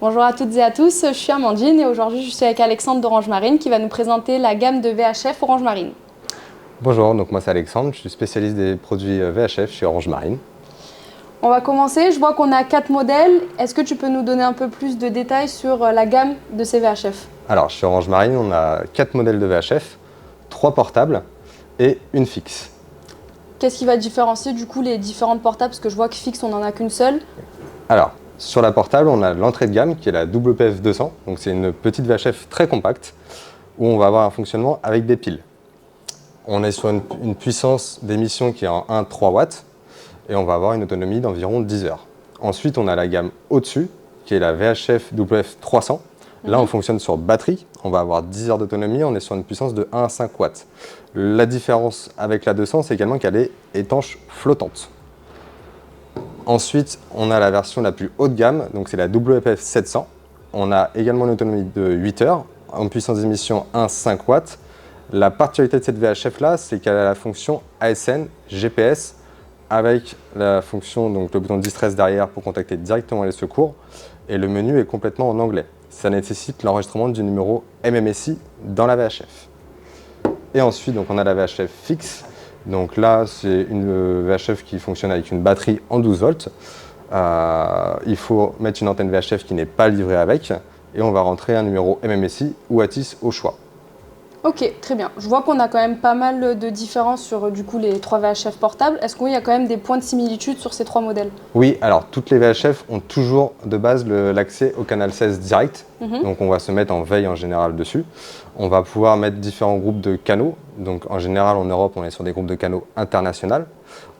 Bonjour à toutes et à tous, je suis Amandine et aujourd'hui je suis avec Alexandre d'Orange Marine qui va nous présenter la gamme de VHF Orange Marine. Bonjour, donc moi c'est Alexandre, je suis spécialiste des produits VHF chez Orange Marine. On va commencer, je vois qu'on a 4 modèles. Est-ce que tu peux nous donner un peu plus de détails sur la gamme de ces VHF? Alors chez Orange Marine, on a 4 modèles de VHF, 3 portables et une fixe. Qu'est-ce qui va différencier du coup les différentes portables? Parce que je vois que fixe on n'en a qu'une seule. Alors sur la portable, on a l'entrée de gamme qui est la WPF 200, donc c'est une petite VHF très compacte où on va avoir un fonctionnement avec des piles. On est sur une puissance d'émission qui est en 1,3 watts et on va avoir une autonomie d'environ 10 heures. Ensuite, on a la gamme au-dessus qui est la VHF WF 300. Là, on fonctionne sur batterie. On va avoir 10 heures d'autonomie. On est sur une puissance de 1 à 5 watts. La différence avec la 200, c'est également qu'elle est étanche flottante. Ensuite, on a la version la plus haut de gamme, donc c'est la WPF 700. On a également une autonomie de 8 heures, en puissance d'émission 1,5 watts. La particularité de cette VHF là, c'est qu'elle a la fonction ASN, GPS, avec la fonction, donc le bouton Distress derrière pour contacter directement les secours. Et le menu est complètement en anglais. Ça nécessite l'enregistrement du numéro MMSI dans la VHF. Et ensuite, donc, on a la VHF fixe. Donc là, c'est une VHF qui fonctionne avec une batterie en 12 volts. Il faut mettre une antenne VHF qui n'est pas livrée avec. Et on va rentrer un numéro MMSI ou ATIS au choix. Ok, très bien. Je vois qu'on a quand même pas mal de différences sur du coup les 3 VHF portables. Est-ce qu'il y a quand même des points de similitude sur ces 3 modèles? Oui, alors toutes les VHF ont toujours de base l'accès au canal 16 direct. Donc on va se mettre en veille en général dessus. On va pouvoir mettre différents groupes de canaux. Donc en général en Europe, on est sur des groupes de canaux internationaux.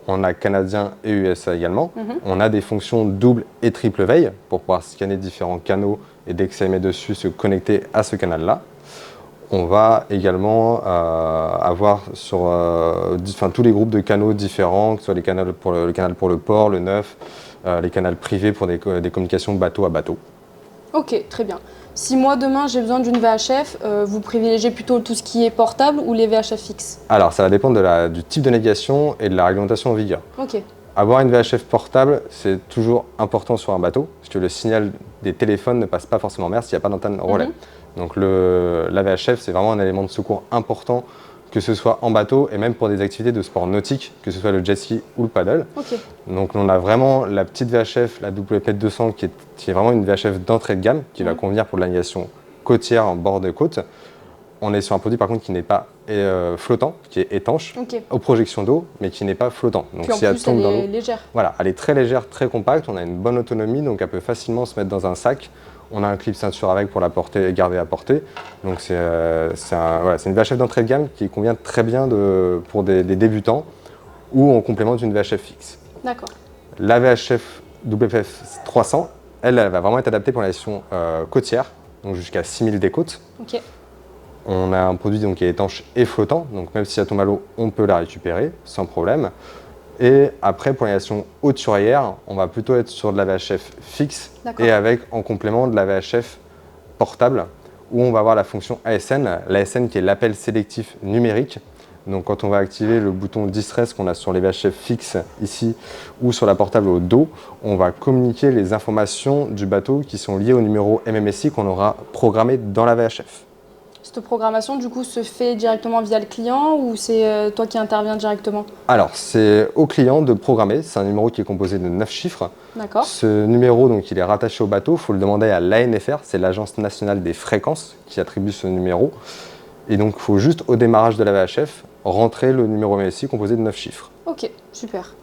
On a canadien et USA également. On a des fonctions double et triple veille pour pouvoir scanner différents canaux et dès que ça émet dessus, se connecter à ce canal-là. On va également avoir sur tous les groupes de canaux différents, que ce soit les canaux le canal pour le port, le neuf, les canaux privés pour des communications bateau à bateau. Ok, très bien. Si moi demain j'ai besoin d'une VHF, vous privilégiez plutôt tout ce qui est portable ou les VHF fixes? Alors ça va dépendre du type de navigation et de la réglementation en vigueur. Ok. Avoir une VHF portable, c'est toujours important sur un bateau, parce que le signal des téléphones ne passe pas forcément en mer s'il n'y a pas d'antenne relais. Donc la VHF, c'est vraiment un élément de secours important, que ce soit en bateau et même pour des activités de sport nautique, que ce soit le jet ski ou le paddle. Ok. Donc on a vraiment la petite VHF, la WP 200, qui est vraiment une VHF d'entrée de gamme, qui va convenir pour de la navigation côtière en bord de côte. On est sur un produit par contre qui n'est pas flottant, qui est étanche, aux projections d'eau, mais qui n'est pas flottant. Donc si elle tombe dans l'eau, légère. Voilà, elle est très légère, très compacte, on a une bonne autonomie, donc elle peut facilement se mettre dans un sac. On a un clip ceinture avec pour la porter et garder à portée. Donc c'est une VHF d'entrée de gamme qui convient très bien pour des débutants ou en complément d'une VHF fixe. D'accord. La VHF WPF 300, elle va vraiment être adaptée pour la navigation côtière, donc jusqu'à 6000 des côtes. Ok. On a un produit qui est étanche et flottant, donc même si elle tombe à l'eau, on peut la récupérer sans problème. Et après, pour la navigation haute sur air, on va plutôt être sur de la VHF fixe et avec en complément de la VHF portable où on va avoir la fonction ASN, l'ASN qui est l'appel sélectif numérique. Donc quand on va activer le bouton Distress qu'on a sur les VHF fixes ici ou sur la portable au dos, on va communiquer les informations du bateau qui sont liées au numéro MMSI qu'on aura programmé dans la VHF. Cette programmation, du coup, se fait directement via le client ou c'est toi qui interviens directement? Alors, c'est au client de programmer. C'est un numéro qui est composé de 9 chiffres. D'accord. Ce numéro, donc, il est rattaché au bateau. Il faut le demander à l'ANFR, c'est l'Agence nationale des fréquences qui attribue ce numéro. Et donc, il faut juste, au démarrage de la VHF, rentrer le numéro MSI composé de 9 chiffres. Ok, super.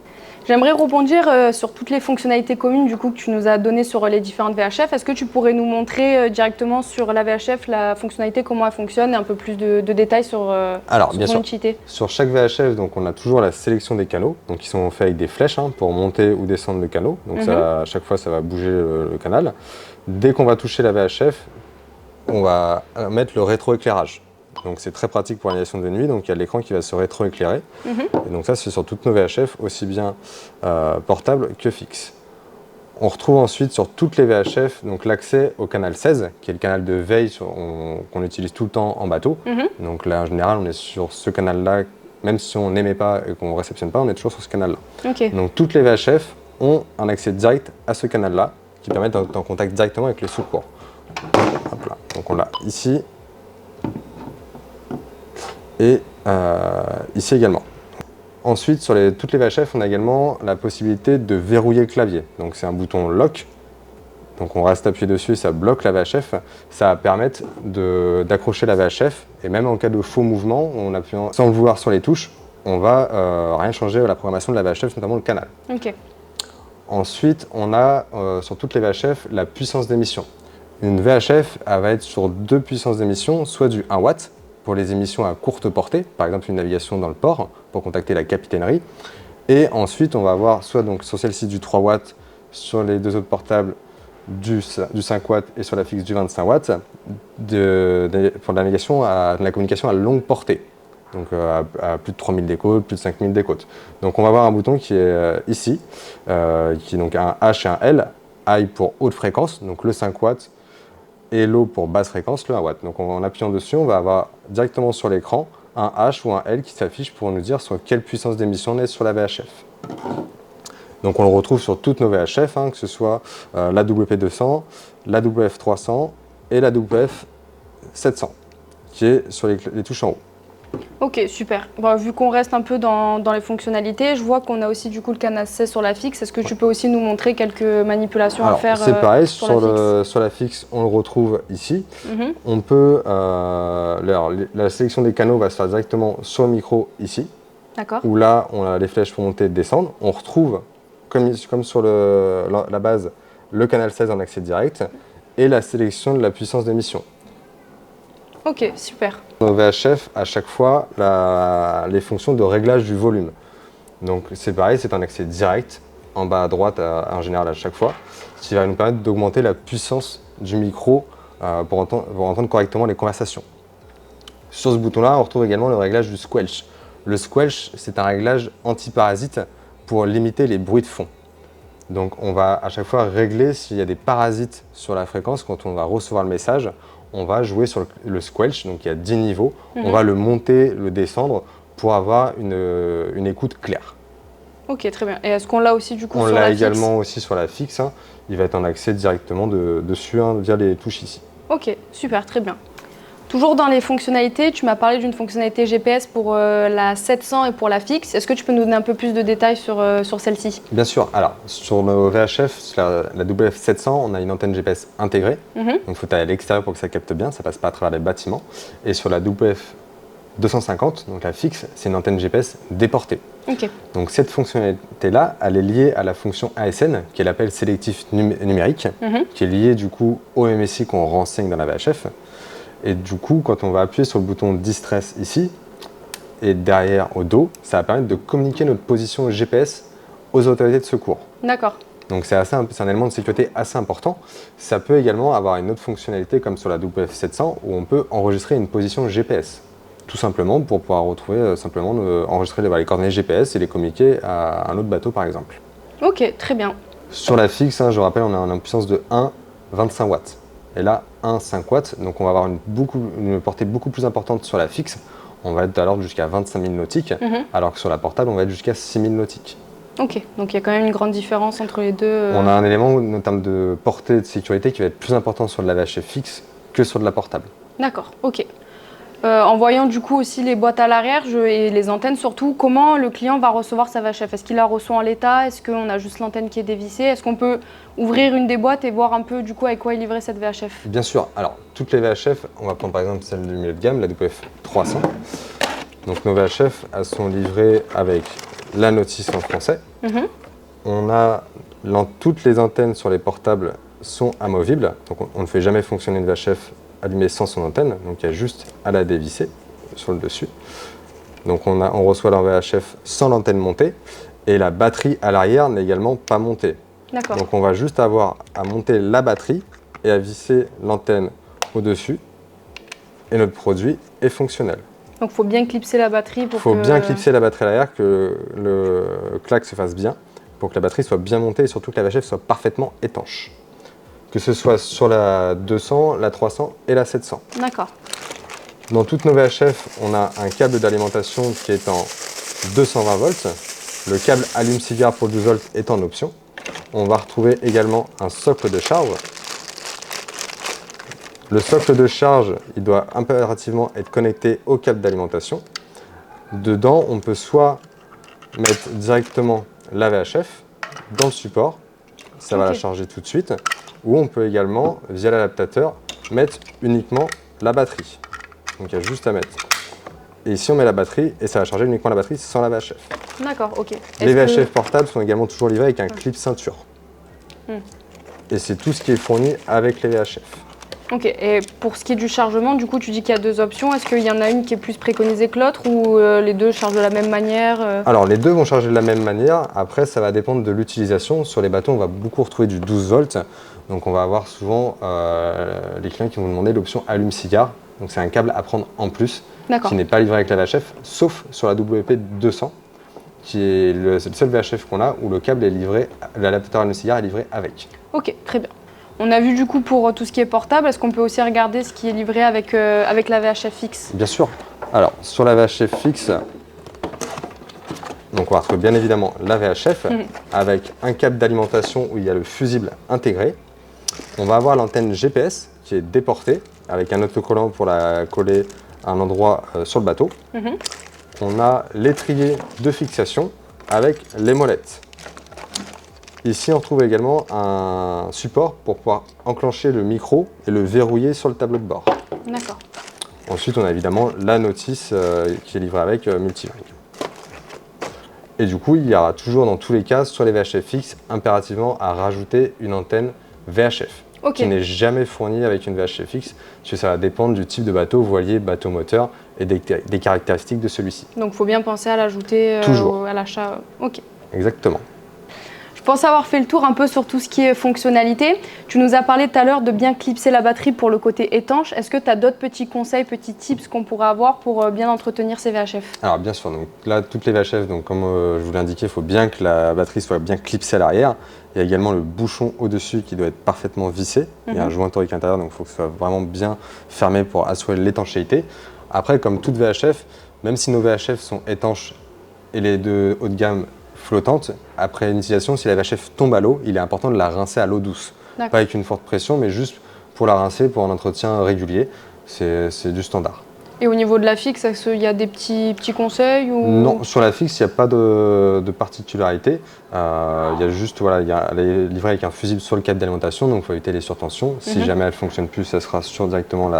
J'aimerais rebondir sur toutes les fonctionnalités communes du coup, que tu nous as données sur les différentes VHF. Est-ce que tu pourrais nous montrer directement sur la VHF la fonctionnalité, comment elle fonctionne et un peu plus de détails sur son utilité? Sur chaque VHF, donc, on a toujours la sélection des canaux, donc, qui sont faits avec des flèches pour monter ou descendre le canot. Donc à chaque fois, ça va bouger le canal. Dès qu'on va toucher la VHF, on va mettre le rétroéclairage. Donc c'est très pratique pour la navigation de nuit, donc il y a l'écran qui va se rétroéclairer. Et donc ça c'est sur toutes nos VHF, aussi bien portables que fixes. On retrouve ensuite sur toutes les VHF donc l'accès au canal 16, qui est le canal de veille qu'on utilise tout le temps en bateau. Donc là en général on est sur ce canal-là, même si on n'émet pas et qu'on ne réceptionne pas, on est toujours sur ce canal-là. Donc toutes les VHF ont un accès direct à ce canal-là, qui permet d'être en contact directement avec le secours. Hop là. Donc on l'a ici et ici également. Ensuite, sur toutes les VHF, on a également la possibilité de verrouiller le clavier. Donc c'est un bouton lock. Donc on reste appuyé dessus et ça bloque la VHF. Ça va permettre d'accrocher la VHF et même en cas de faux mouvement, en appuyant sans le vouloir sur les touches, on va rien changer à la programmation de la VHF, notamment le canal. Ok. Ensuite, on a sur toutes les VHF la puissance d'émission. Une VHF elle va être sur 2 puissances d'émission, soit du 1 watt pour les émissions à courte portée, par exemple une navigation dans le port pour contacter la capitainerie. Et ensuite, on va avoir soit donc sur celle-ci du 3 watts, sur les 2 autres portables du 5 watts et sur la fixe du 25 watts pour la navigation de la communication à longue portée. Donc à plus de 3000 décodes, plus de 5000 décodes. Donc on va avoir un bouton qui est ici, qui est donc un H et un L, high pour haute fréquence, donc le 5 watts, et low pour basse fréquence, le 1 watt. Donc en appuyant dessus, on va avoir directement sur l'écran un H ou un L qui s'affiche pour nous dire sur quelle puissance d'émission on est sur la VHF. Donc on le retrouve sur toutes nos VHF, que ce soit la WP200, la WF300 et la WF700, qui est sur les touches en haut. Ok, super. Bon, vu qu'on reste un peu dans les fonctionnalités, je vois qu'on a aussi du coup le canal 16 sur la fixe. Est-ce que tu peux aussi nous montrer quelques manipulations à faire c'est pareil, sur la fixe, on le retrouve ici. On peut, la sélection des canaux va se faire directement sur le micro ici. D'accord. Où là, on a les flèches pour monter et descendre. On retrouve, comme sur la base, le canal 16 en accès direct et la sélection de la puissance d'émission. Ok, super. Dans VHF, à chaque fois, les fonctions de réglage du volume. Donc c'est pareil, c'est un accès direct, en bas à droite en général à chaque fois, ce qui va nous permettre d'augmenter la puissance du micro pour entendre correctement les conversations. Sur ce bouton-là, on retrouve également le réglage du squelch. Le squelch, c'est un réglage anti-parasite pour limiter les bruits de fond. Donc on va à chaque fois régler s'il y a des parasites sur la fréquence quand on va recevoir le message. On va jouer sur le squelch, donc il y a 10 niveaux. On va le monter, le descendre pour avoir une écoute claire. Ok, très bien. Et est-ce qu'on l'a aussi du coup sur la fixe ? On l'a également aussi sur la fixe. Il va être en accès directement dessus via les touches ici. Ok, super, très bien. Toujours dans les fonctionnalités, tu m'as parlé d'une fonctionnalité GPS pour la 700 et pour la fixe. Est-ce que tu peux nous donner un peu plus de détails sur celle-ci ? Bien sûr. Alors, sur nos VHF, la WF700, on a une antenne GPS intégrée. Donc, il faut aller à l'extérieur pour que ça capte bien. Ça ne passe pas à travers les bâtiments. Et sur la WF250, donc la fixe, c'est une antenne GPS déportée. Okay. Donc, cette fonctionnalité-là, elle est liée à la fonction ASN, qui est l'appel sélectif numérique, qui est lié du coup au MSI qu'on renseigne dans la VHF. Et du coup, quand on va appuyer sur le bouton Distress ici, et derrière au dos, ça va permettre de communiquer notre position GPS aux autorités de secours. D'accord. Donc c'est un élément de sécurité assez important. Ça peut également avoir une autre fonctionnalité comme sur la WF700 où on peut enregistrer une position GPS. Tout simplement pour pouvoir retrouver, enregistrer les coordonnées GPS et les communiquer à un autre bateau par exemple. Ok, très bien. Sur la fixe, je rappelle, on a une puissance de 1,25 watts. Et là, 1,5 watts, donc on va avoir une portée beaucoup plus importante sur la fixe. On va être alors jusqu'à 25 000 nautiques, alors que sur la portable, on va être jusqu'à 6 000 nautiques. Ok, donc il y a quand même une grande différence entre les deux. On a un élément en termes de portée de sécurité qui va être plus important sur de la VHF fixe que sur de la portable. D'accord, ok. En voyant du coup aussi les boîtes à l'arrière et les antennes surtout, comment le client va recevoir sa VHF ? Est-ce qu'il la reçoit en l'état ? Est-ce qu'on a juste l'antenne qui est dévissée ? Est-ce qu'on peut ouvrir une des boîtes et voir un peu du coup avec quoi est livrée cette VHF ? Bien sûr. Alors, toutes les VHF, on va prendre par exemple celle du milieu de gamme, la WF300. Donc nos VHF, elles sont livrées avec la notice en français. On a toutes les antennes sur les portables sont amovibles. Donc on ne fait jamais fonctionner une VHF allumée sans son antenne. Donc il y a juste à la dévisser sur le dessus. Donc on reçoit leur VHF sans l'antenne montée. Et la batterie à l'arrière n'est également pas montée. D'accord. Donc on va juste avoir à monter la batterie et à visser l'antenne au-dessus. Et notre produit est fonctionnel. Donc il faut bien clipser la batterie pour Il faut bien clipser la batterie à l'arrière, que le clac se fasse bien, pour que la batterie soit bien montée et surtout que la VHF soit parfaitement étanche. Que ce soit sur la 200, la 300 et la 700. D'accord. Dans toutes nos VHF, on a un câble d'alimentation qui est en 220 volts. Le câble allume-cigare pour 12 volts est en option. on va retrouver également un socle de charge. Le socle de charge, il doit impérativement être connecté au câble d'alimentation. Dedans, on peut soit mettre directement la VHF dans le support, ça va la charger tout de suite, ou on peut également, via l'adaptateur, mettre uniquement la batterie. Donc il y a juste à mettre. Et ici on met la batterie et ça va charger uniquement la batterie sans la VHF. D'accord, ok. Les VHF portables sont également toujours livrés avec un clip ceinture. Et c'est tout ce qui est fourni avec les VHF. Ok, et pour ce qui est du chargement, du coup tu dis qu'il y a deux options. Est-ce qu'il y en a une qui est plus préconisée que l'autre ou les deux chargent de la même manière Alors les deux vont charger de la même manière. Après ça va dépendre de l'utilisation. Sur les bateaux on va beaucoup retrouver du 12 volts. Donc on va avoir souvent les clients qui vont demander l'option allume-cigare. Donc c'est un câble à prendre en plus qui n'est pas livré avec la VHF, sauf sur la WP200 qui est le seul VHF qu'on a où le câble est livré, l'adaptateur allume-cigare est livré avec. Ok, très bien. On a vu du coup pour tout ce qui est portable, est-ce qu'on peut aussi regarder ce qui est livré avec, avec la VHF fixe? Bien sûr. Alors sur la VHF fixe, donc on va retrouver bien évidemment la VHF avec un câble d'alimentation où il y a le fusible intégré. On va avoir l'antenne GPS qui est déportée avec un autocollant pour la coller à un endroit sur le bateau. On a l'étrier de fixation avec les molettes. Ici, on retrouve également un support pour pouvoir enclencher le micro et le verrouiller sur le tableau de bord. D'accord. Ensuite, on a évidemment la notice qui est livrée avec multilingue. Et du coup, il y aura toujours dans tous les cas, sur les VHF fixes, impérativement à rajouter une antenne VHF. Qui n'est jamais fournie avec une VHF fixe, parce que ça va dépendre du type de bateau, voilier, bateau moteur et des caractéristiques de celui-ci. Donc il faut bien penser à l'ajouter à l'achat. Ok. Exactement. Je pense avoir fait le tour un peu sur tout ce qui est fonctionnalité. Tu nous as parlé tout à l'heure de bien clipser la batterie pour le côté étanche. Est-ce que tu as d'autres petits conseils, petits tips qu'on pourrait avoir pour bien entretenir ces VHF? Alors bien sûr, donc là toutes les VHF, donc comme je vous l'ai indiqué, il faut bien que la batterie soit bien clipsée à l'arrière. Il y a également le bouchon au-dessus qui doit être parfaitement vissé. Il y a un joint torique intérieur, donc il faut que ce soit vraiment bien fermé pour assurer l'étanchéité. Après, comme toute VHF, même si nos VHF sont étanches et les deux haut de gamme flottante, après une utilisation, si la VHF tombe à l'eau, il est important de la rincer à l'eau douce. Pas avec une forte pression, mais juste pour la rincer pour un entretien régulier. C'est du standard. Et au niveau de la fixe, est-ce qu'il y a des petits conseils ou... Non, sur la fixe, il n'y a pas de particularité. Il y a juste, voilà, elle est livrée avec un fusible sur le câble d'alimentation, donc il faut éviter les surtensions. Si jamais elle ne fonctionne plus, ça sera sur directement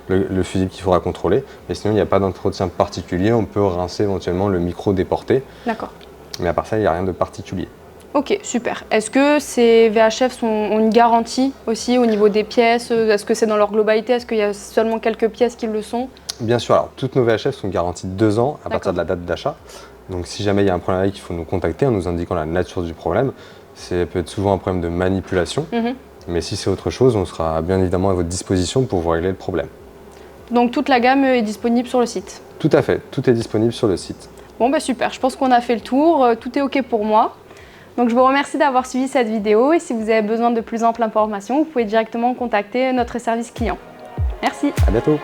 le fusible qu'il faudra contrôler. Mais sinon, il n'y a pas d'entretien particulier. On peut rincer éventuellement le micro déporté. D'accord. Mais à part ça, il n'y a rien de particulier. Ok, super. Est-ce que ces VHF ont une garantie aussi au niveau des pièces? Est-ce que c'est dans leur globalité? Est-ce qu'il y a seulement quelques pièces qui le sont? Bien sûr, alors toutes nos VHF sont garanties 2 ans à partir de la date d'achat. Donc si jamais il y a un problème avec, il faut nous contacter en nous indiquant la nature du problème. Ça peut être souvent un problème de manipulation. Mais si c'est autre chose, on sera bien évidemment à votre disposition pour vous régler le problème. Donc toute la gamme est disponible sur le site? Tout à fait, tout est disponible sur le site. Bon bah super, je pense qu'on a fait le tour, tout est ok pour moi. Donc je vous remercie d'avoir suivi cette vidéo et si vous avez besoin de plus amples informations, vous pouvez directement contacter notre service client. Merci. À bientôt.